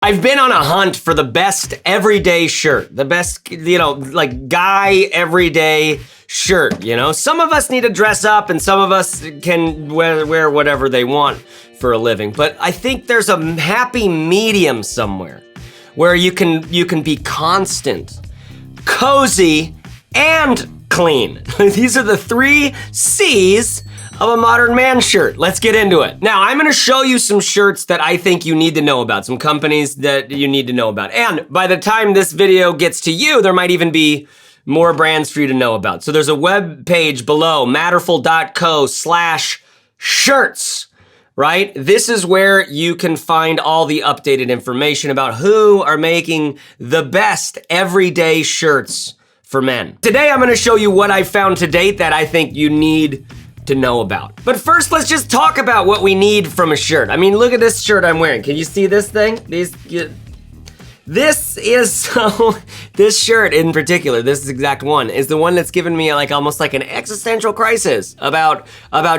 I've been on a hunt for the best everyday shirt, the best, like guy everyday shirt, Some of us need to dress up and some of us can wear whatever they want for a living. But I think there's a happy medium somewhere where you can be constant, cozy, and clean. These are the 3 C's of a modern man shirt. Let's get into it. Now, I'm gonna show you some shirts that I think you need to know about, some companies that you need to know about. And by the time this video gets to you, there might even be more brands for you to know about. So there's a web page below, matterful.co/shirts, right? This is where you can find all the updated information about who are making the best everyday shirts for men. Today, I'm gonna show you what I found to date that I think you need to know about. But first, let's just talk about what we need from a shirt. I mean, look at this shirt I'm wearing. Can you see this thing? This shirt in particular, this exact one, is the one that's given me almost like an existential crisis about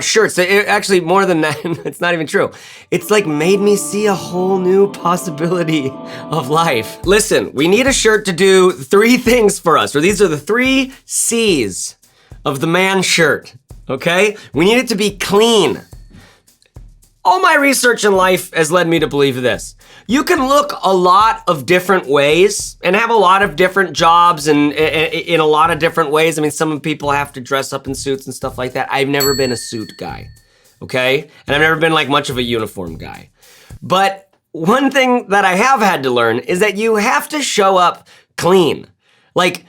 shirts. Actually, more than that, it's not even true. It's like made me see a whole new possibility of life. Listen, we need a shirt to do 3 things for us, or these are the 3 C's of the man shirt, okay? We need it to be clean. All my research in life has led me to believe this. You can look a lot of different ways and have a lot of different jobs and in a lot of different ways. I mean, some people have to dress up in suits and stuff like that. I've never been a suit guy, okay? And I've never been like much of a uniform guy. But one thing that I have had to learn is that you have to show up clean. Like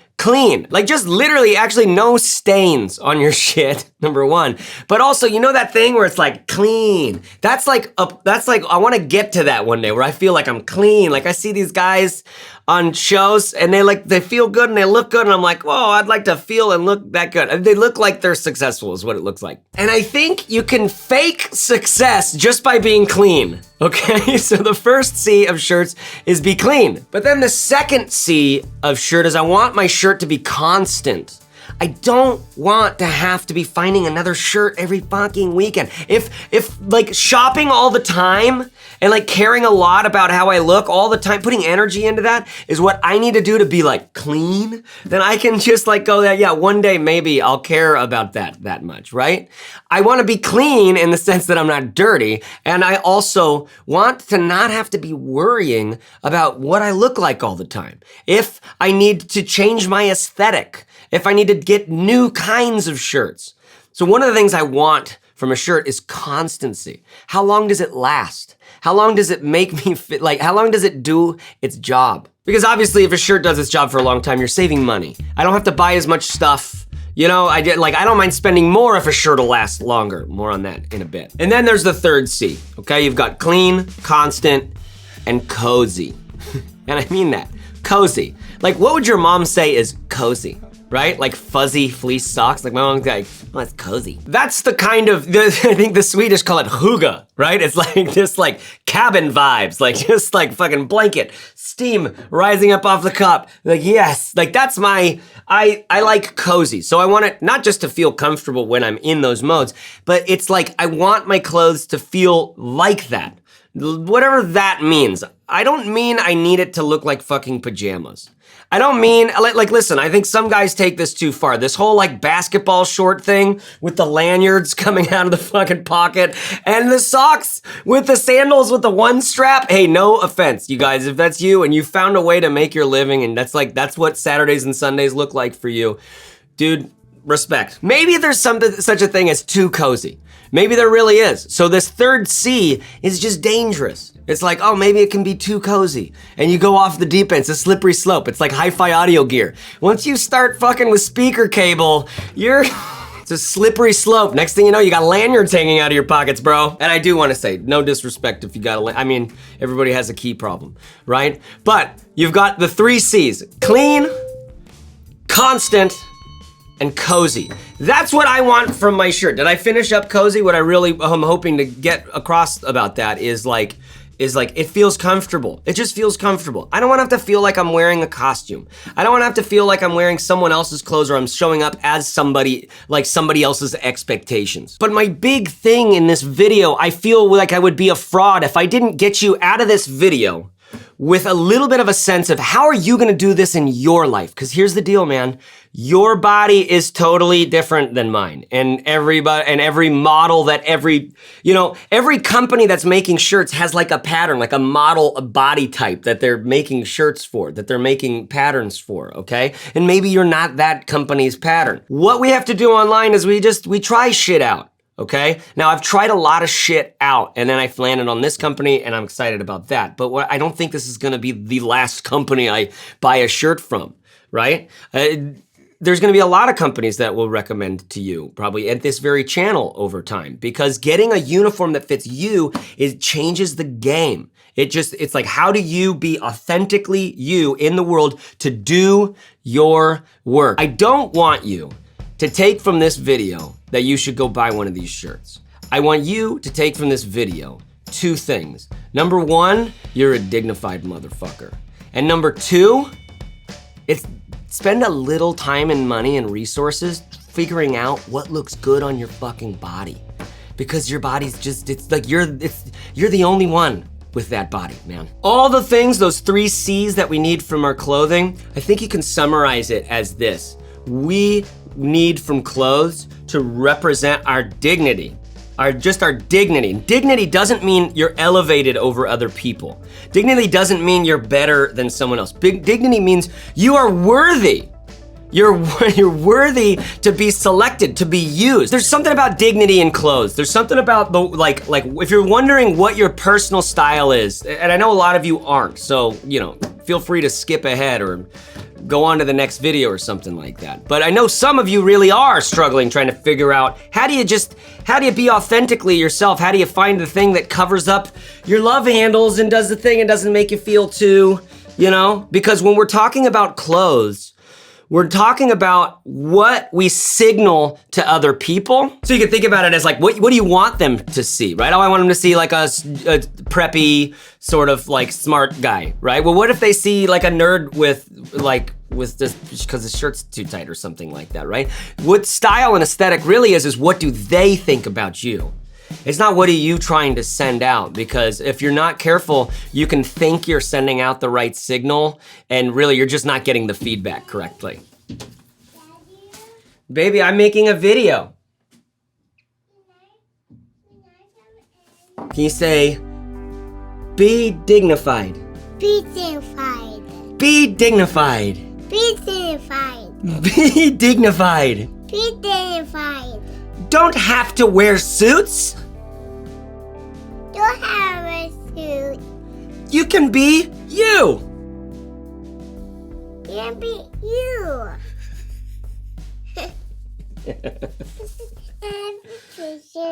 just literally actually no stains on your shit, number 1. But also, that thing where it's like clean. That's like, I wanna get to that one day where I feel like I'm clean. Like I see these guys on shows and they feel good and they look good and I'm like, whoa, I'd like to feel and look that good. They look like they're successful is what it looks like. And I think you can fake success just by being clean, okay? So the first C of shirts is be clean. But then the second C of shirt is I want my shirt to be constant. I don't want to have to be finding another shirt every fucking weekend. If like shopping all the time and like caring a lot about how I look all the time, putting energy into that is what I need to do to be like clean, then I can just like go that, yeah, one day maybe I'll care about that much, right? I want to be clean in the sense that I'm not dirty, and I also want to not have to be worrying about what I look like all the time. If I need to change my aesthetic, if I need to get new kinds of shirts. So one of the things I want from a shirt is constancy. How long does it last? How long does it make me fit? Like, how long does it do its job? Because obviously if a shirt does its job for a long time, you're saving money. I don't have to buy as much stuff. I don't mind spending more if a shirt will last longer. More on that in a bit. And then there's the third C, okay? You've got clean, constant, and cozy. And I mean that, cozy. Like, what would your mom say is cozy? Right? Like fuzzy fleece socks. Like my mom's like, oh, that's cozy. That's the kind of, I think the Swedish call it hygge, right? It's like just like cabin vibes, like just like fucking blanket, steam rising up off the cup. Like, yes, like that's I like cozy. So I want it not just to feel comfortable when I'm in those modes, but it's like, I want my clothes to feel like that. Whatever that means. I don't mean I need it to look like fucking pajamas. I don't mean, listen, I think some guys take this too far. This whole like basketball short thing with the lanyards coming out of the fucking pocket and the socks with the sandals with the one strap. Hey, no offense, you guys, if that's you and you found a way to make your living and that's what Saturdays and Sundays look like for you, dude, respect. Maybe there's such a thing as too cozy. Maybe there really is. So this third C is just dangerous. It's like, oh, maybe it can be too cozy. And you go off the deep end, it's a slippery slope. It's like hi-fi audio gear. Once you start fucking with speaker cable, it's a slippery slope. Next thing you know, you got lanyards hanging out of your pockets, bro. And I do want to say, no disrespect if you got everybody has a key problem, right? But you've got the 3 C's, clean, constant, and cozy. That's what I want from my shirt. Did I finish up cozy? What I really am hoping to get across about that is like, it feels comfortable. It just feels comfortable. I don't wanna have to feel like I'm wearing a costume. I don't wanna have to feel like I'm wearing someone else's clothes or I'm showing up as somebody else's expectations. But my big thing in this video, I feel like I would be a fraud if I didn't get you out of this video with a little bit of a sense of how are you gonna do this in your life? Because here's the deal, man. Your body is totally different than mine. And every model that every company that's making shirts has like a pattern, like a model, a body type that they're making shirts for, that they're making patterns for, okay? And maybe you're not that company's pattern. What we have to do online is we try shit out. Okay? Now I've tried a lot of shit out and then I landed on this company and I'm excited about that. But I don't think this is gonna be the last company I buy a shirt from, right? There's gonna be a lot of companies that will recommend to you probably at this very channel over time because getting a uniform that fits you, it changes the game. It's like, how do you be authentically you in the world to do your work? I don't want you to take from this video that you should go buy one of these shirts. I want you to take from this video 2 things. Number 1, you're a dignified motherfucker. And number 2, it's spend a little time and money and resources figuring out what looks good on your fucking body. Because your body's just, it's like you're the only one with that body, man. All the things, those 3 C's that we need from our clothing, I think you can summarize it as this. We need from clothes to represent our dignity, our dignity. Dignity doesn't mean you're elevated over other people. Dignity doesn't mean you're better than someone else. Dignity means you are worthy. You're worthy to be selected, to be used. There's something about dignity in clothes. There's something about the, like if you're wondering what your personal style is, and I know a lot of you aren't, so, feel free to skip ahead or go on to the next video or something like that. But I know some of you really are struggling trying to figure out how do you be authentically yourself? How do you find the thing that covers up your love handles and does the thing and doesn't make you feel too, Because when we're talking about clothes, we're talking about what we signal to other people. So you can think about it as like, what do you want them to see, right? Oh, I want them to see like a preppy, sort of like smart guy, right? Well, what if they see like a nerd with this, because his shirt's too tight or something like that, right? What style and aesthetic really is what do they think about you? It's not what are you trying to send out, because if you're not careful, you can think you're sending out the right signal and really you're just not getting the feedback correctly. Baby, I'm making a video. Can you say, be dignified? Be dignified. Be dignified. Be dignified. Be dignified. Be dignified. Don't have to wear suits. Don't have a suit. You can be you. You can be you.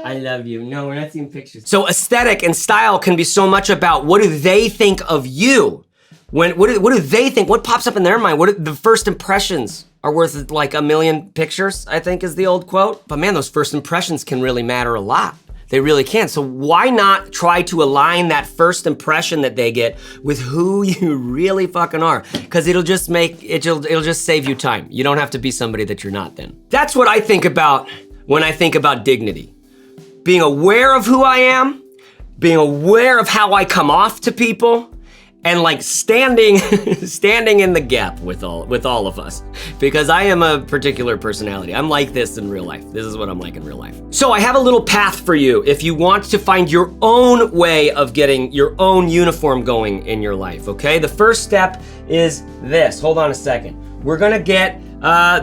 I love you. No, we're not seeing pictures. So aesthetic and style can be so much about what do they think of you? What do they think? What pops up in their mind? The first impressions are worth like a million pictures, I think is the old quote. But man, those first impressions can really matter a lot. They really can. So why not try to align that first impression that they get with who you really fucking are? Because it'll just save you time. You don't have to be somebody that you're not then. That's what I think about when I think about dignity. Being aware of who I am, being aware of how I come off to people, and like standing in the gap with all of us, because I am a particular personality. I'm like this in real life. This is what I'm like in real life. So I have a little path for you if you want to find your own way of getting your own uniform going in your life, okay? The first step is this. Hold on a second. We're gonna get,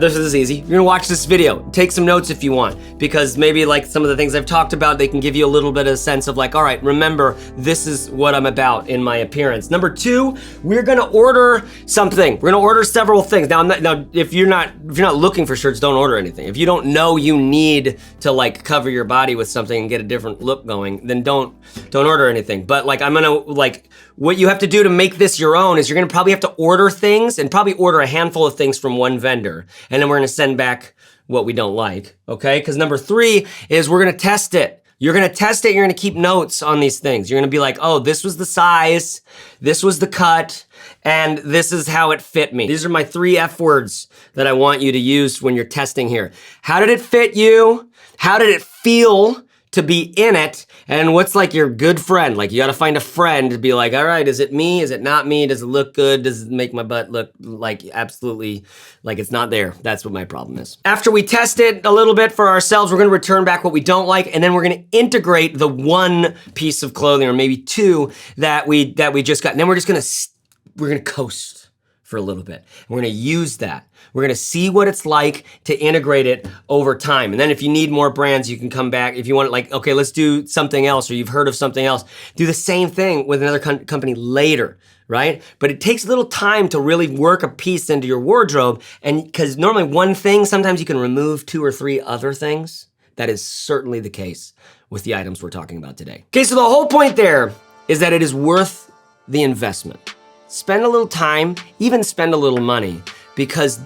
this is easy. You're gonna watch this video. Take some notes if you want, because maybe like some of the things I've talked about, they can give you a little bit of a sense of like, all right, remember, this is what I'm about in my appearance. Number 2, we're gonna order something. We're gonna order several things. Now, if you're not looking for shirts, don't order anything. If you don't know you need to like cover your body with something and get a different look going, then don't order anything. But like, I'm gonna like, what you have to do to make this your own is you're gonna probably have to order things and probably order a handful of things from one vendor. And then we're gonna send back what we don't like, okay? Because number 3 is we're gonna test it. You're gonna test it, you're gonna keep notes on these things. You're gonna be like, oh, this was the size, this was the cut, and this is how it fit me. These are my 3 F words that I want you to use when you're testing here. How did it fit you? How did it feel to be in it, and what's like your good friend? Like you gotta find a friend to be like, all right, is it me? Is it not me? Does it look good? Does it make my butt look like absolutely like it's not there? That's what my problem is. After we test it a little bit for ourselves, we're gonna return back what we don't like, and then we're gonna integrate the one piece of clothing or maybe two that we just got, and then we're gonna coast for a little bit. We're gonna use that. We're gonna see what it's like to integrate it over time. And then if you need more brands, you can come back. If you want like, okay, let's do something else, or you've heard of something else, do the same thing with another company later, right? But it takes a little time to really work a piece into your wardrobe, and because normally one thing, sometimes you can remove 2 or 3 other things. That is certainly the case with the items we're talking about today. Okay, so the whole point there is that it is worth the investment. Spend a little time, even spend a little money, because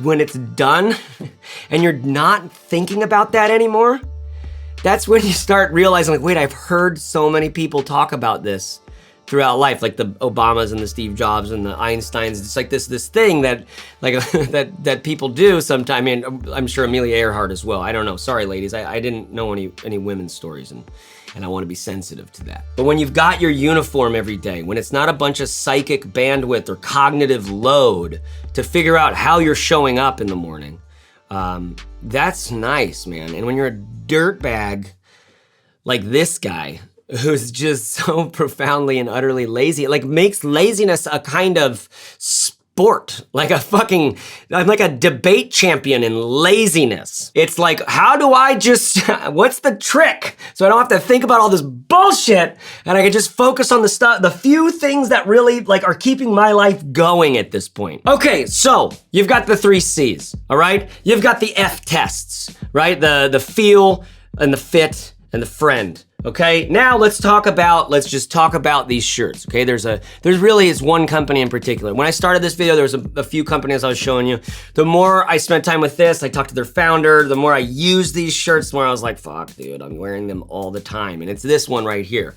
when it's done and you're not thinking about that anymore, that's when you start realizing like, wait, I've heard so many people talk about this throughout life, like the Obamas and the Steve Jobs and the Einsteins. It's like this thing that like that people do sometimes. I mean, I'm sure Amelia Earhart as well. I don't know. Sorry, ladies. I didn't know any women's stories, and I want to be sensitive to that. But when you've got your uniform every day, when it's not a bunch of psychic bandwidth or cognitive load to figure out how you're showing up in the morning, that's nice, man. And when you're a dirtbag like this guy, who's just so profoundly and utterly lazy, like makes laziness a kind of sport, like I'm like a debate champion in laziness. It's like, how do I just, what's the trick? So I don't have to think about all this bullshit, and I can just focus on the few things that really like are keeping my life going at this point. Okay, so you've got the 3 C's, all right? You've got the F tests, right? The feel and the fit and the friend. Okay, now let's just talk about these shirts. Okay, there's really is one company in particular. When I started this video, there was a few companies I was showing you. The more I spent time with this, I talked to their founder, the more I used these shirts, the more I was like, fuck, dude, I'm wearing them all the time. And it's this one right here.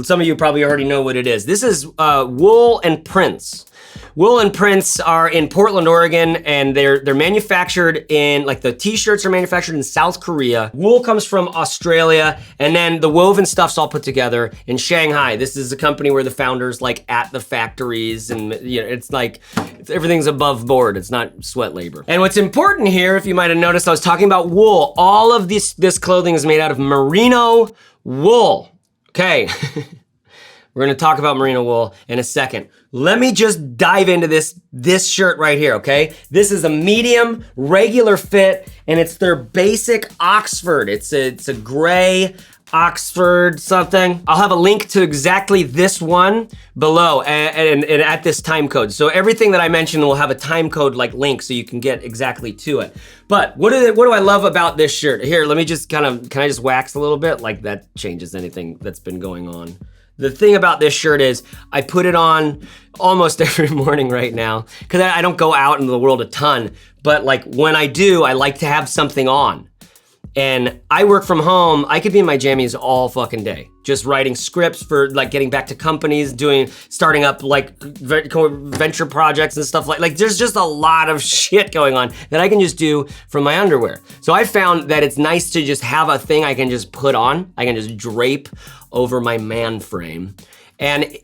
Some of you probably already know what it is. This is Wool and Prints. Wool and Prints are in Portland, Oregon, and they're manufactured in, like the t-shirts are manufactured in South Korea. Wool comes from Australia, and then the woven stuff's all put together in Shanghai. This is a company where the founders like at the factories, and you know, it's like, everything's above board. It's not sweat labor. And what's important here, if you might have noticed, I was talking about wool. All of this clothing is made out of merino wool. Okay. We're gonna talk about merino wool in a second. Let me just dive into this shirt right here, okay? This is a medium, regular fit, and it's their basic Oxford. It's a gray Oxford something. I'll have a link to exactly this one below and at this time code. So everything that I mentioned will have a time code like link so you can get exactly to it. But what do I love about this shirt? Here, let me just can I just wax a little bit? Like that changes anything that's been going on. The thing about this shirt is I put it on almost every morning right now because I don't go out into the world a ton, but like when I do, I like to have something on. And I work from home. I could be in my jammies all fucking day, just writing scripts for like getting back to companies, starting up like venture projects and stuff like there's just a lot of shit going on that I can just do from my underwear. So I found that it's nice to just have a thing I can just put on. I can just drape over my man frame. And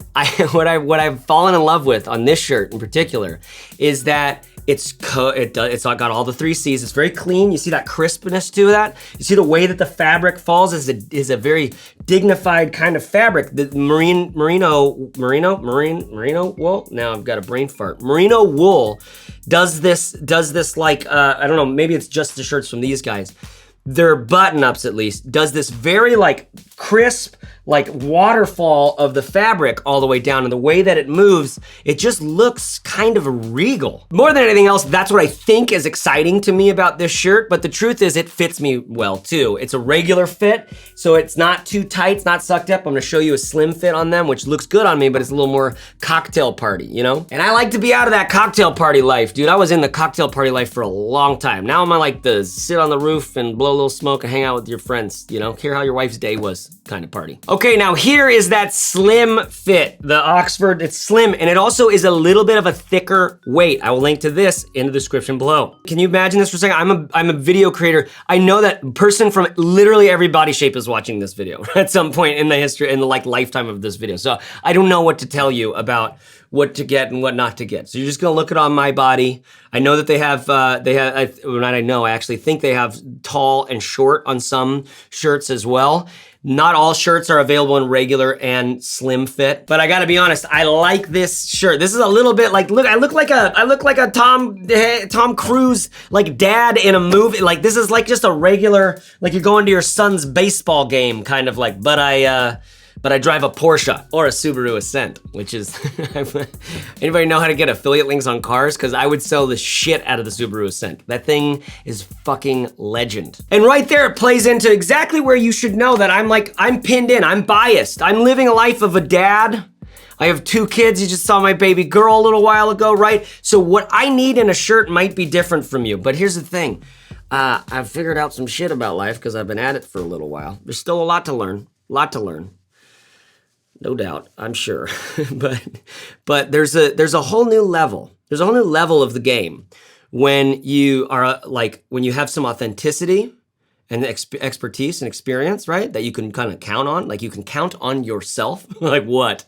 what I've fallen in love with on this shirt in particular is that it's got all the 3 C's. It's very clean. You see that crispness to that? You see the way that the fabric falls is a very dignified kind of fabric. The merino wool. Now I've got a brain fart. Merino wool does this like I don't know, maybe it's just the shirts from these guys. Their button-ups at least does this very like crisp, like waterfall of the fabric all the way down, and the way that it moves, it just looks kind of regal. More than anything else, that's what I think is exciting to me about this shirt, but the truth is it fits me well too. It's a regular fit, so it's not too tight, it's not sucked up. I'm gonna show you a slim fit on them, which looks good on me, but it's a little more cocktail party, you know? And I like to be out of that cocktail party life, dude. I was in the cocktail party life for a long time. Now I'm like to sit on the roof and blow a little smoke and hang out with your friends, you know? Hear how your wife's day was. this kind of party. Okay, now here is that slim fit. The Oxford, it's slim, and it also is a little bit of a thicker weight. I will link to this in the description below. Can you imagine this for a second? I'm a video creator. I know that person from literally every body shape is watching this video at some point in the history, in the like lifetime of this video. So I don't know what to tell you about what to get and what not to get. So you're just gonna look it on my body. I know that I actually think they have tall and short on some shirts as well. Not all shirts are available in regular and slim fit, but I gotta be honest, I like this shirt. This is a little bit like, look, I look like a Tom Cruise like dad in a movie. Like this is like just a regular, like you're going to your son's baseball game kind of like, but I drive a Porsche or a Subaru Ascent, which is, anybody know how to get affiliate links on cars? Because I would sell the shit out of the Subaru Ascent. That thing is fucking legend. And right there, it plays into exactly where you should know that I'm pinned in, I'm biased. I'm living a life of a dad. I have 2 kids, you just saw my baby girl a little while ago, right? So what I need in a shirt might be different from you, but here's the thing. I've figured out some shit about life because I've been at it for a little while. There's still a lot to learn. No doubt, I'm sure. but there's a whole new level. There's a whole new level of the game when you are when you have some authenticity and expertise and experience, right? That you can kind of count on. Like you can count on yourself. Like what?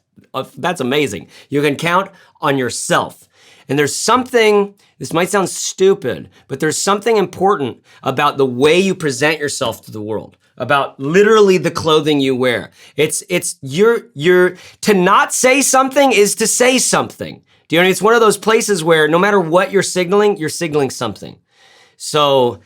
That's amazing. You can count on yourself. And there's something, this might sound stupid, but there's something important about the way you present yourself to the world, about literally the clothing you wear. You're to not say something is to say something. Do you know what I mean? It's one of those places where no matter what you're signaling something. So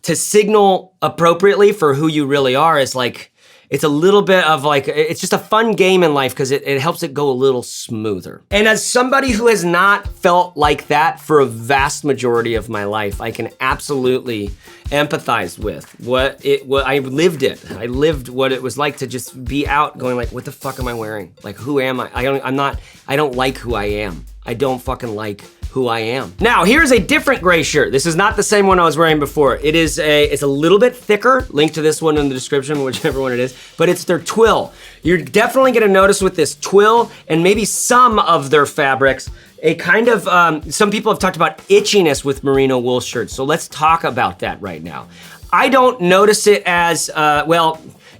to signal appropriately for who you really are is like, it's a little bit of like, it's just a fun game in life because it helps it go a little smoother. And as somebody who has not felt like that for a vast majority of my life, I can absolutely empathize with what I lived it. I lived what it was like to just be out going like, what the fuck am I wearing? Like, who am I? I don't like who I am. I don't fucking like who I am. Now, here's a different gray shirt. This is not the same one I was wearing before. It's a little bit thicker. Link to this one in the description, whichever one it is, but it's their Twill. You're definitely gonna notice with this Twill and maybe some of their fabrics, a kind of, some people have talked about itchiness with merino wool shirts. So let's talk about that right now. I don't notice it as,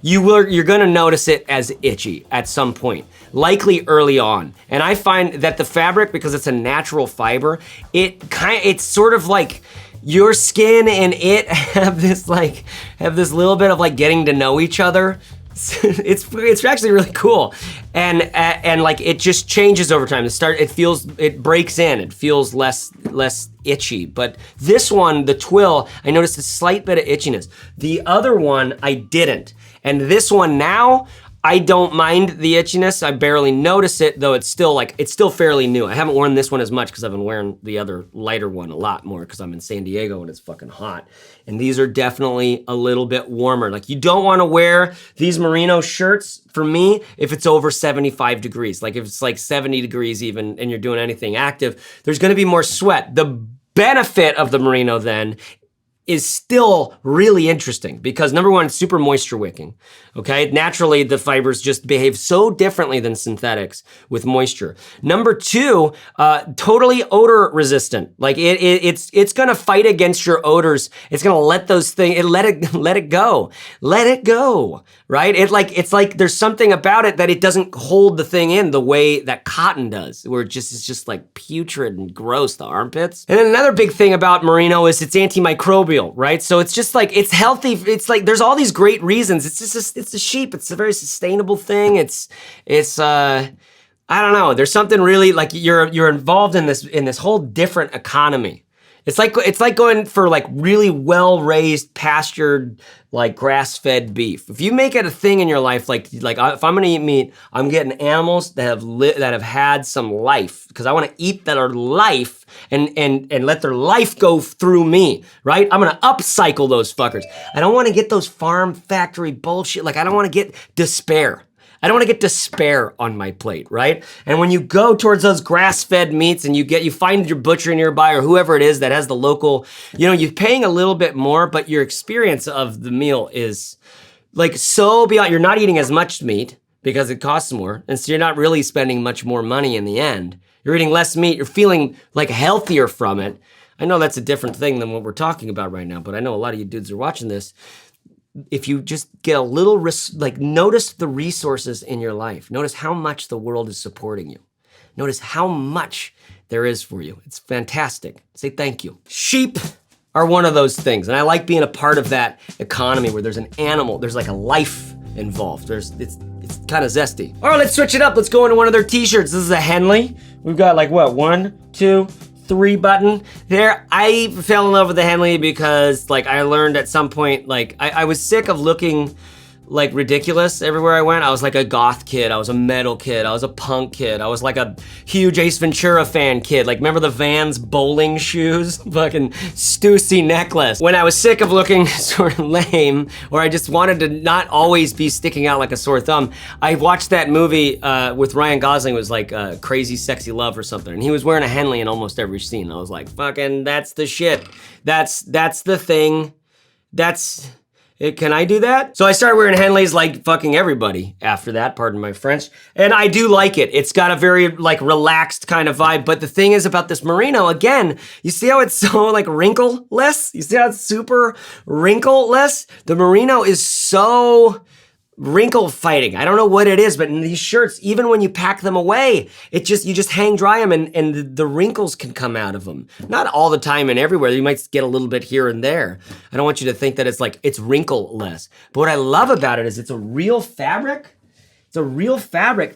you're gonna notice it as itchy at some point, likely early on. And I find that the fabric, because it's a natural fiber, it's sort of like your skin and it have this little bit of like getting to know each other. It's actually really cool. And like it just changes over time. It breaks in, it feels less itchy. But this one, the Twill, I noticed a slight bit of itchiness. The other one, I didn't. And this one now, I don't mind the itchiness. I barely notice it, though it's still fairly new. I haven't worn this one as much because I've been wearing the other lighter one a lot more because I'm in San Diego and it's fucking hot. And these are definitely a little bit warmer. Like you don't want to wear these merino shirts, for me, if it's over 75 degrees. Like if it's like 70 degrees even and you're doing anything active, there's gonna be more sweat. The benefit of the merino then is still really interesting because number one, it's super moisture wicking, okay? Naturally, the fibers just behave so differently than synthetics with moisture. Number two, totally odor resistant. Like it's gonna fight against your odors. It's gonna let those things, let it go, right? It's like there's something about it that it doesn't hold the thing in the way that cotton does, where it's just like putrid and gross, the armpits. And then another big thing about merino is it's antimicrobial, right? So it's just like, it's healthy. It's like, there's all these great reasons. It's a sheep. It's a very sustainable thing. It's I don't know. There's something really like you're involved in this whole different economy. It's like going for like really well-raised, pastured, like grass-fed beef. If you make it a thing in your life, like if I'm gonna eat meat, I'm getting animals that have had some life, because I want to eat their life and let their life go through me, right? I'm gonna upcycle those fuckers. I don't want to get those farm factory bullshit. Like I don't want to get despair. I don't want to get despair on my plate, right? And when you go towards those grass-fed meats and you find your butcher nearby or whoever it is that has the local, you're paying a little bit more, but your experience of the meal is like so beyond, you're not eating as much meat because it costs more. And so you're not really spending much more money in the end. You're eating less meat, you're feeling like healthier from it. I know that's a different thing than what we're talking about right now, but I know a lot of you dudes are watching this. If you just get a little, notice the resources in your life. Notice how much the world is supporting you. Notice how much there is for you. It's fantastic. Say thank you. Sheep are one of those things, and I like being a part of that economy where there's an animal, there's like a life involved. It's kind of zesty. All right, let's switch it up. Let's go into one of their t-shirts. This is a Henley. We've got like what, 1, 2, 3 button there. I fell in love with the Henley because like I learned at some point, like I was sick of looking like ridiculous everywhere I went. I was like a goth kid, I was a metal kid, I was a punk kid, I was like a huge Ace Ventura fan kid. Like remember the Vans bowling shoes? Fucking Stussy necklace. When I was sick of looking sort of lame, or I just wanted to not always be sticking out like a sore thumb, I watched that movie with Ryan Gosling. It was like Crazy Sexy Love or something, and he was wearing a Henley in almost every scene. I was like, fucking, that's the shit. That's the thing. Can I do that? So I started wearing Henleys like fucking everybody after that, pardon my French. And I do like it. It's got a very like relaxed kind of vibe. But the thing is about this Merino, again, you see how it's so like wrinkleless? You see how it's super wrinkleless? The Merino is so wrinkle fighting. I don't know what it is, but in these shirts, even when you pack them away, you just hang dry them and the wrinkles can come out of them. Not all the time and everywhere. You might get a little bit here and there. I don't want you to think that it's wrinkleless. But what I love about it is it's a real fabric. It's a real fabric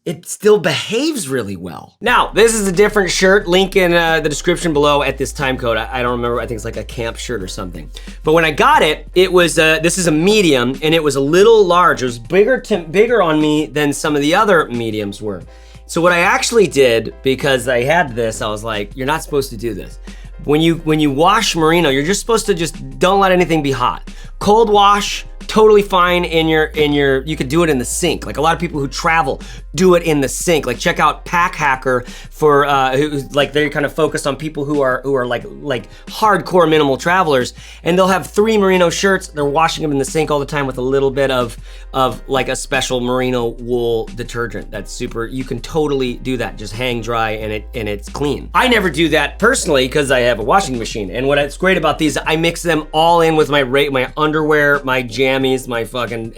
it still behaves really well. Now, this is a different shirt. Link in the description below at this time code. I don't remember, I think it's like a camp shirt or something. But when I got it, it was, this is a medium and it was a little large. It was bigger on me than some of the other mediums were. So what I actually did, because I had this, I was like, you're not supposed to do this. When you wash Merino, you're just supposed to don't let anything be hot. Cold wash, totally fine you could do it in the sink. Like a lot of people who travel do it in the sink. Like check out Pack Hacker for they're kind of focused on people who are like hardcore minimal travelers, and they'll have 3 Merino shirts. They're washing them in the sink all the time with a little bit of like a special Merino wool detergent. That's super. You can totally do that. Just hang dry and it's clean. I never do that personally because I have a washing machine. And what's great about these, I mix them all in with my underwear, my jammies, my fucking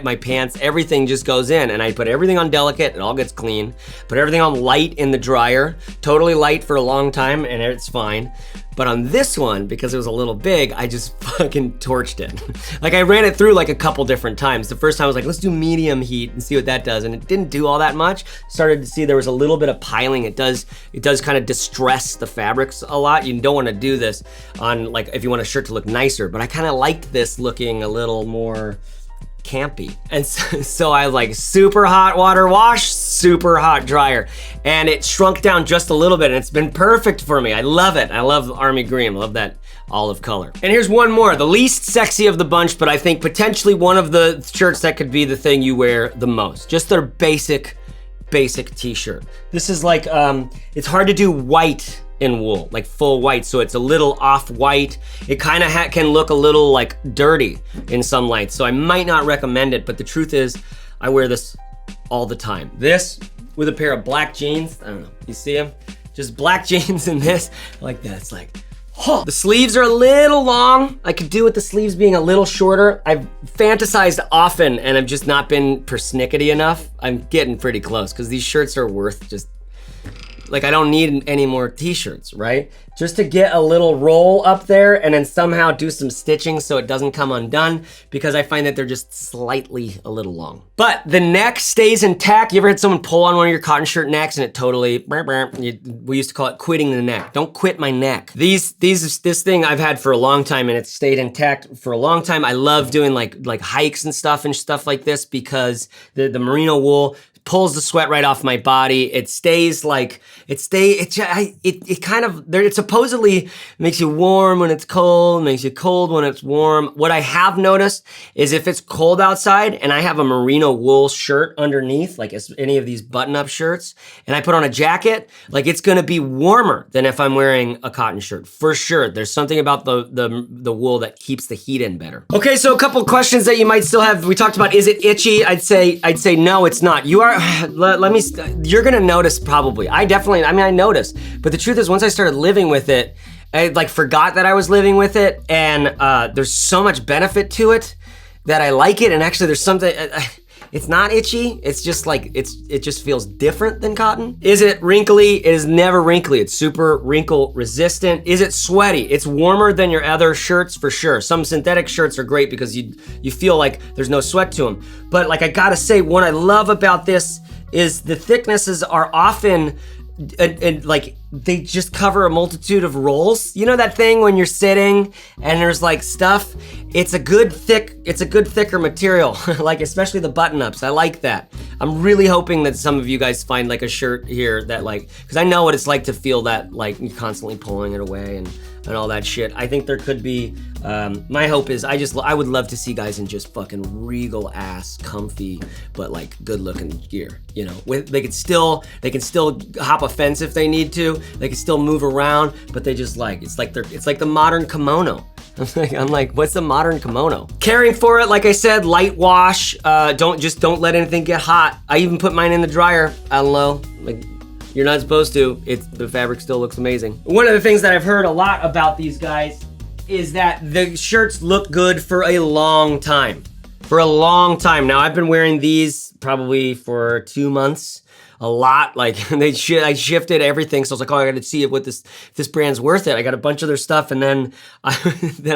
my pants, everything just goes in, and I put everything on delicate, it all gets clean. Put everything on light in the dryer, totally light for a long time, and it's fine. But on this one, because it was a little big, I just fucking torched it. Like I ran it through like a couple different times. The first time I was like, let's do medium heat and see what that does. And it didn't do all that much. Started to see there was a little bit of piling. It does kind of distress the fabrics a lot. You don't want to do this on like, if you want a shirt to look nicer, but I kind of liked this looking a little more campy. And so I was like super hot water wash, super hot dryer, and it shrunk down just a little bit, and it's been perfect for me. I love it. I love army green. I love that olive color. And here's one more, the least sexy of the bunch, but I think potentially one of the shirts that could be the thing you wear the most. Just their basic t-shirt. This is like, it's hard to do white in wool, like full white, so it's a little off-white. It kind of can look a little like dirty in some lights, so I might not recommend it, but the truth is, I wear this all the time. This with a pair of black jeans, I don't know, you see them? Just black jeans and this, like that, it's like, oh. The sleeves are a little long. I could do with the sleeves being a little shorter. I've fantasized often and I've just not been persnickety enough. I'm getting pretty close, because these shirts are worth just, like I don't need any more t-shirts, right? Just to get a little roll up there and then somehow do some stitching so it doesn't come undone, because I find that they're just slightly a little long. But the neck stays intact. You ever had someone pull on one of your cotton shirt necks and it totally, we used to call it quitting the neck. Don't quit my neck. This thing I've had for a long time and it's stayed intact for a long time. I love doing like hikes and stuff like this, because the merino wool pulls the sweat right off my body. It stays like, it supposedly makes you warm when it's cold, makes you cold when it's warm. What I have noticed is if it's cold outside and I have a merino wool shirt underneath, like any of these button-up shirts, and I put on a jacket, like it's gonna be warmer than if I'm wearing a cotton shirt, for sure. There's something about the wool that keeps the heat in better. Okay, so a couple questions that you might still have. We talked about, is it itchy? I'd say no, it's not. You're gonna notice probably. I noticed, but the truth is once I started living with it, I like forgot that I was living with it, and there's so much benefit to it that I like it, and actually there's something, it's not itchy, it's just like, it just feels different than cotton. Is it wrinkly? It is never wrinkly. It's super wrinkle resistant. Is it sweaty? It's warmer than your other shirts for sure. Some synthetic shirts are great because you feel like there's no sweat to them. But like I gotta say, what I love about this is the thicknesses are often, and like they just cover a multitude of rolls. You know that thing when you're sitting and there's like stuff? It's a good thicker material, like especially the button-ups. I like that. I'm really hoping that some of you guys find like a shirt here that like, because I know what it's like to feel that like you're constantly pulling it away and all that shit. I think there could be, my hope is I would love to see guys in just fucking regal ass, comfy, but like good looking gear, you know? They can still hop a fence if they need to. They can still move around, but they just like, it's like the modern kimono. I'm like, what's the modern kimono? Caring for it, like I said, light wash. Don't let anything get hot. I even put mine in the dryer. I don't know, like you're not supposed to. The fabric still looks amazing. One of the things that I've heard a lot about these guys is that the shirts look good for a long time. For a long time. Now I've been wearing these probably for 2 months. A lot, like I shifted everything, so I was like, oh, I got to see if this brand's worth it. I got a bunch of their stuff, and then I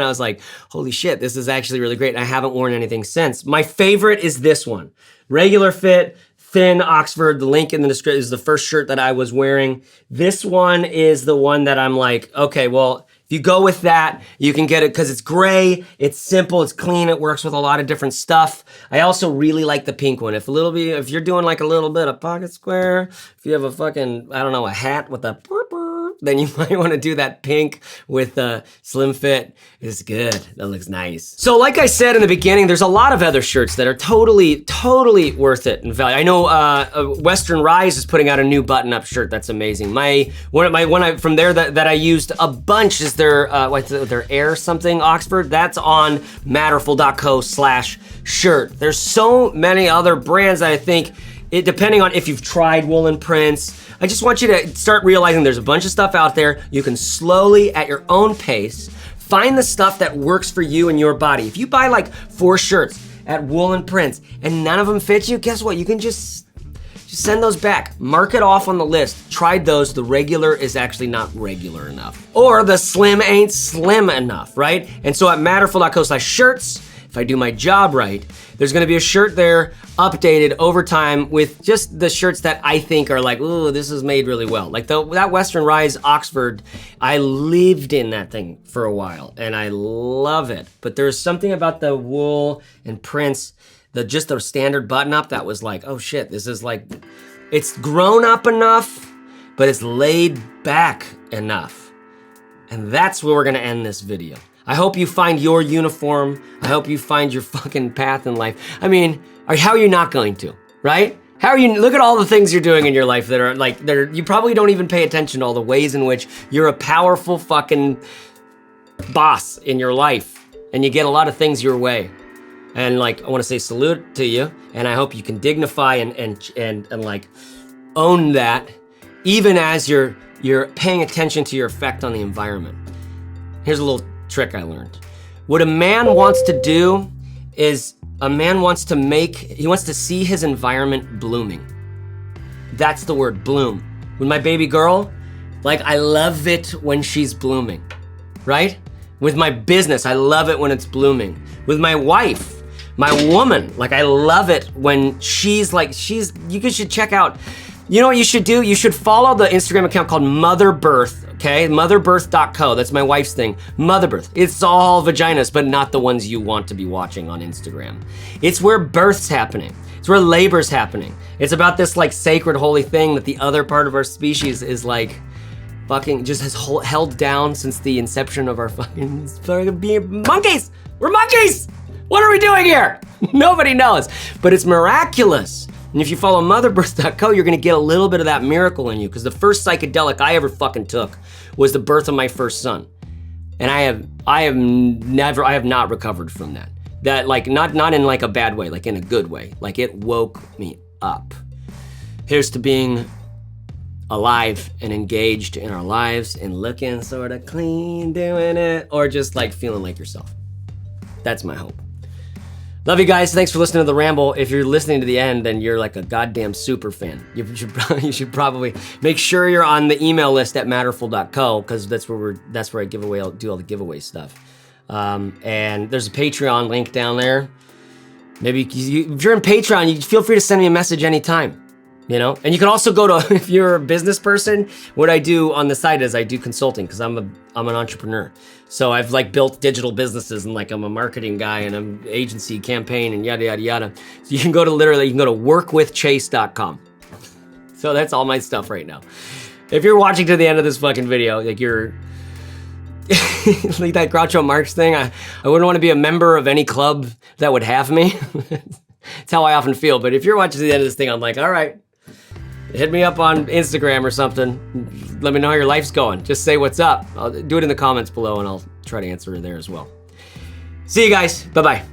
was like, holy shit, this is actually really great. And I haven't worn anything since. My favorite is this one, regular fit, thin Oxford. The link in the description is the first shirt that I was wearing. This one is the one that I'm like, okay, well, if you go with that, you can get it because it's gray, it's simple, it's clean, it works with a lot of different stuff. I also really like the pink one. If you're doing like a little bit of pocket square, if you have a fucking, I don't know, a hat with a then you might want to do that pink with a slim fit. It's good. That looks nice. So like I said in the beginning, there's a lot of other shirts that are totally worth it in value. I know Western Rise is putting out a new button-up shirt that's amazing. One from there that I used a bunch is their Air something Oxford. That's on matterful.co/shirt. There's so many other brands that I think, depending on if you've tried woolen prints, I just want you to start realizing there's a bunch of stuff out there. You can slowly, at your own pace, find the stuff that works for you and your body. If you buy like 4 shirts at woolen prints and none of them fit you, guess what? You can just send those back. Mark it off on the list. Tried those. The regular is actually not regular enough. Or the slim ain't slim enough, right? And so at matterful.co/shirts, if I do my job right, there's gonna be a shirt there updated over time with just the shirts that I think are like, ooh, this is made really well. Like that Western Rise Oxford, I lived in that thing for a while and I love it. But there's something about the wool and prints, just the standard button up that was like, oh shit, this is like, it's grown up enough, but it's laid back enough. And that's where we're gonna end this video. I hope you find your uniform. I hope you find your fucking path in life. I mean, how are you not going to, right? How are you, look at all the things you're doing in your life that are like, you probably don't even pay attention to all the ways in which you're a powerful fucking boss in your life and you get a lot of things your way. And like, I wanna say salute to you and I hope you can dignify and like own that even as you're paying attention to your effect on the environment. Here's a little trick I learned. What a man wants to do is he wants to see his environment blooming. That's the word, bloom. With my baby girl, like I love it when she's blooming, right? With my business, I love it when it's blooming. With my wife, my woman, like I love it when you should check out You know what you should do? You should follow the Instagram account called Mother Birth, okay? Motherbirth.co, that's my wife's thing. Mother Birth, it's all vaginas, but not the ones you want to be watching on Instagram. It's where birth's happening. It's where labor's happening. It's about this like sacred holy thing that the other part of our species is like fucking just has held down since the inception of our fucking being monkeys. We're monkeys. What are we doing here? Nobody knows, but it's miraculous. And if you follow motherbirth.co, you're gonna get a little bit of that miracle in you, because the first psychedelic I ever fucking took was the birth of my first son. And I have not recovered from that. That like, not in like a bad way, like in a good way. Like it woke me up. Here's to being alive and engaged in our lives and looking sort of clean doing it, or just like feeling like yourself. That's my hope. Love you guys. Thanks for listening to the ramble. If you're listening to the end, then you're like a goddamn super fan. You should probably make sure you're on the email list at matterful.co, because that's where I do all the giveaway stuff. And there's a Patreon link down there. Maybe if you're in Patreon, you feel free to send me a message anytime. You know, and you can also go to, if you're a business person, what I do on the side is I do consulting, because I'm an entrepreneur. So I've like built digital businesses, and like I'm a marketing guy and I'm agency campaign and yada, yada, yada. So you can go to workwithchase.com. So that's all my stuff right now. If you're watching to the end of this fucking video, like you're, like that Groucho Marx thing, I wouldn't want to be a member of any club that would have me. It's how I often feel. But if you're watching to the end of this thing, I'm like, all right, hit me up on Instagram or something. Let me know how your life's going. Just say what's up. I'll do it in the comments below, and I'll try to answer it there as well. See you guys. Bye-bye.